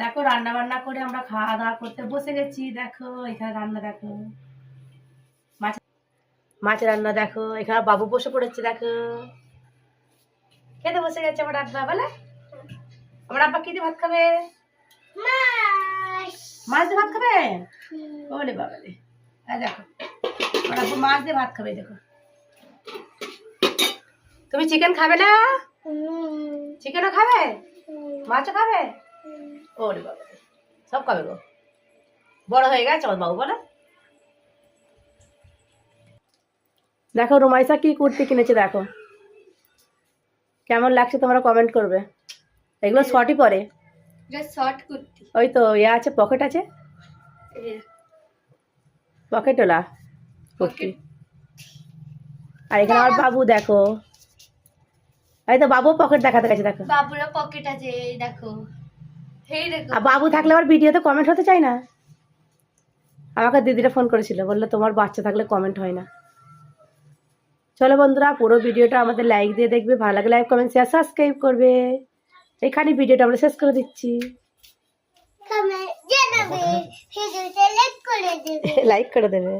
দেখো রান্না বান্না করে আমরা খাওয়া দাওয়া করতে বসে গেছি। দেখো এখানে রান্না, দেখো মাছের রান্না, দেখো এখানে বাবু বসে পড়েছে। দেখো খেতে বসে গেছে আমার আব্বা। বলে আমার আব্বা কি দিয়ে ভাত খাবে? মাছ দিয়ে ভাত খাবে? বলে বাবা রে, দেখো আমার আব্বু মাছ দিয়ে ভাত খাবে। দেখো তুমি চিকেন খাবে না? চিকেনও খাবে, মাছও খাবে? ওরে বাবা রে, সব খাবে গো। বড় হয়ে গেছে আমার বাবু। বলো দেখো রুমাইসা কি কুর্তি কিনেছে, দেখো কেমন লাগছে তোমরা কমেন্ট করবে। এগুলো শর্টই পরে, শর্ট কুর্তি। ওই তো ইয়ে আছে, পকেট আছে, পকেটওয়ালা কুর্তি। আর এখানে আমার বাবু, দেখো এই তো বাবু পকেট দেখাতে গেছে। দেখো বাবুরা পকেট আছে, এই দেখো। এই দেখো, আর বাবু থাকলে আমার ভিডিওতে কমেন্ট হতে চাই না। আমাকে দিদিরা ফোন করেছিল, বললো তোমার বাচ্চা থাকলে কমেন্ট হয় না। চলো বন্ধুরা, পুরো ভিডিওটা আমাদের লাইক দিয়ে দেখবে, ভালো লাগলে লাইক কমেন্ট শেয়ার সাবস্ক্রাইব করবে। এখানে ভিডিওটা আমরা শেষ করে দিচ্ছি। লাইক করে দেবে।